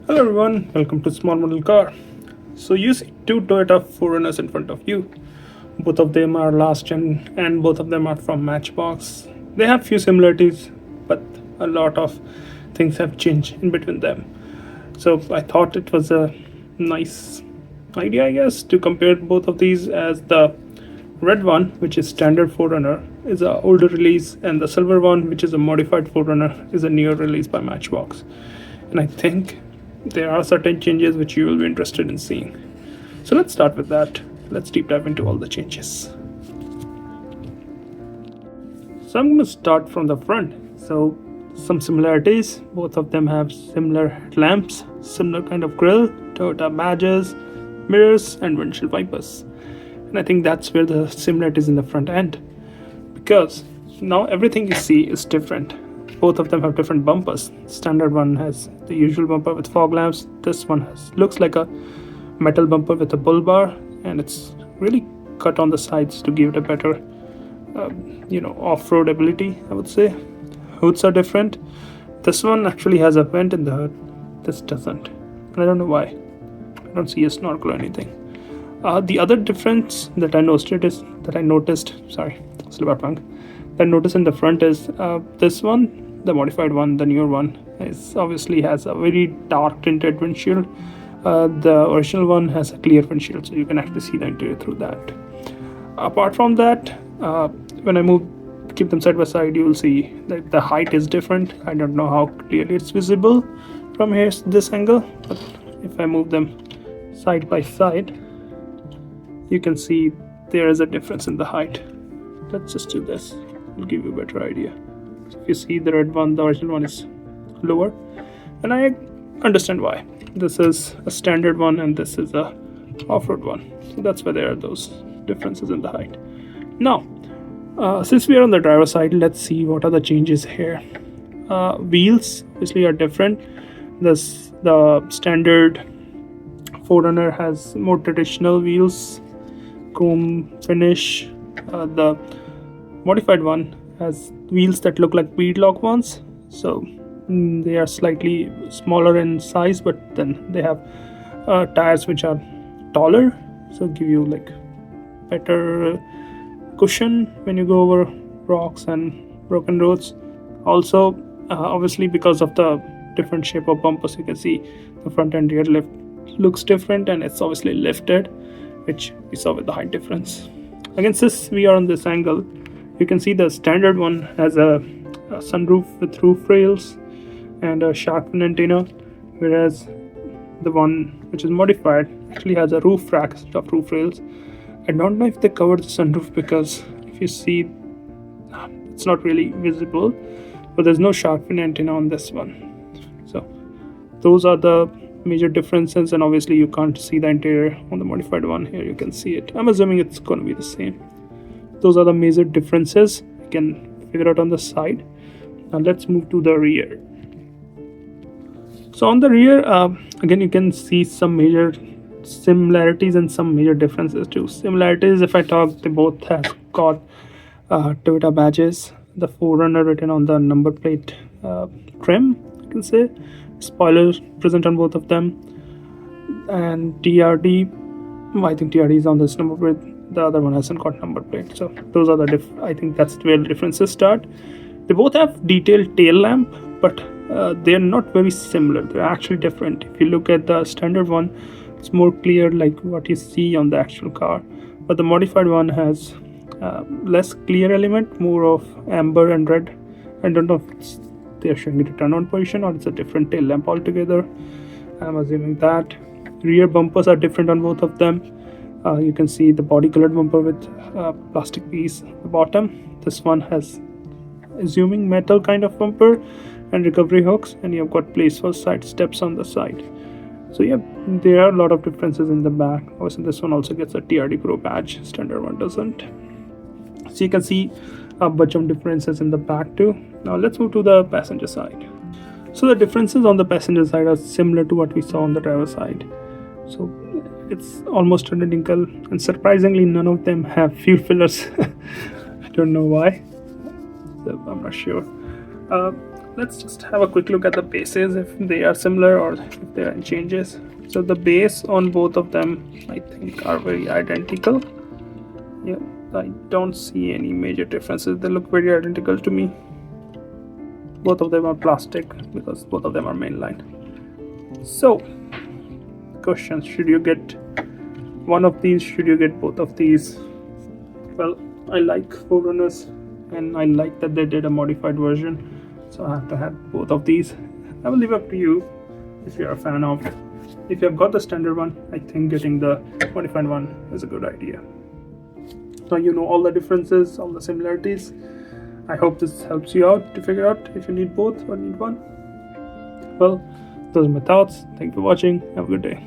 Hello everyone, welcome to Small Model Car. So you see two Toyota 4Runners in front of you. Both of them are last gen and both of them are from Matchbox. They have few similarities, but a lot of things have changed in between them. So I thought it was a nice idea, I guess, to compare both of these, as the red one, which is standard 4Runner, is a older release, and the silver one, which is a modified 4Runner, is a newer release by Matchbox. And I think there are certain changes which you will be interested in seeing. So let's start with that. Let's deep dive into all the changes. So I'm going to start from the front. So some similarities: both of them have similar headlamps, similar kind of grille, Toyota badges, mirrors, and windshield wipers. And I think that's where the similarities in the front end, because now everything you see is different. Both of them have different bumpers. Standard one has the usual bumper with fog lamps. This one looks like a metal bumper with a bull bar, and it's really cut on the sides to give it a better off-road ability, I would say. Hoods are different. This one actually has a vent in the hood. This doesn't, and I don't know why. I don't see a snorkel or anything. The other difference that I noticed in the front is this one, the modified one, the newer one, obviously has a very dark tinted windshield. The original one has a clear windshield, so you can actually see the interior through that. Apart from that, when I keep them side by side, you will see that the height is different. I don't know how clearly it's visible from here, this angle, but if I move them side by side, you can see there is a difference in the height. Let's just do this. It'll give you a better idea. So if you see the red one, the original one is lower, and I understand why. This is a standard one and this is a off-road one, so that's why there are those differences in the height. Now, since we are on the driver's side, let's see what are the changes here. Wheels obviously are different. The standard 4Runner has more traditional wheels, chrome finish. The modified one has wheels that look like beadlock ones, so they are slightly smaller in size, but then they have tires which are taller, so give you like better cushion when you go over rocks and broken roads. Also, obviously because of the different shape of bumpers, you can see the front and rear lift looks different, and it's obviously lifted, which we saw with the height difference. Again, since we are on this angle, you can see the standard one has a sunroof with roof rails and a shark fin antenna, whereas the one which is modified actually has a roof rack instead of roof rails. I don't know if they covered the sunroof, because if you see, it's not really visible, but there's no shark fin antenna on this one. So those are the major differences, and obviously you can't see the interior on the modified one. Here you can see it. I'm assuming it's going to be the same. Those are the major differences you can figure out on the side. Now let's move to the rear. So on the rear, again, you can see some major similarities and some major differences too. Similarities, if I talk, they both have got Toyota badges. The 4Runner written on the number plate trim, you can say. Spoilers present on both of them, and TRD, I think TRD is on this number plate. The other one hasn't got number plate. So those are the I think that's where the differences start. They both have detailed tail lamp, but they're not very similar. They're actually different. If you look at the standard one, it's more clear like what you see on the actual car, but the modified one has less clear element, more of amber and red. I don't know if they're showing it a turn on position or it's a different tail lamp altogether. I'm assuming that. Rear bumpers are different on both of them. You can see the body colored bumper with plastic piece at the bottom. This one has assuming metal kind of bumper and recovery hooks, and you've got place for side steps on the side. So yeah, there are a lot of differences in the back. Obviously this one also gets a TRD Pro badge, standard one doesn't. So you can see a bunch of differences in the back too. Now let's move to the passenger side. So the differences on the passenger side are similar to what we saw on the driver side. So it's almost identical, and surprisingly none of them have fuel fillers. I don't know why, so I'm not sure. Uh, let's just have a quick look at the bases, if they are similar or if there are any changes. So the base on both of them, I think, are very identical. Yeah, I don't see any major differences. They look very identical to me. Both of them are plastic because both of them are mainline. So, questions: should you get one of these? Should you get both of these? Well, I like 4Runners, and I like that they did a modified version, so I have to have both of these. I will leave up to you if you're a fan of. If you have got the standard one, I think getting the modified one is a good idea. Now you know all the differences, all the similarities. I hope this helps you out to figure out if you need both or need one. Well, those are my thoughts. Thank you for watching. Have a good day.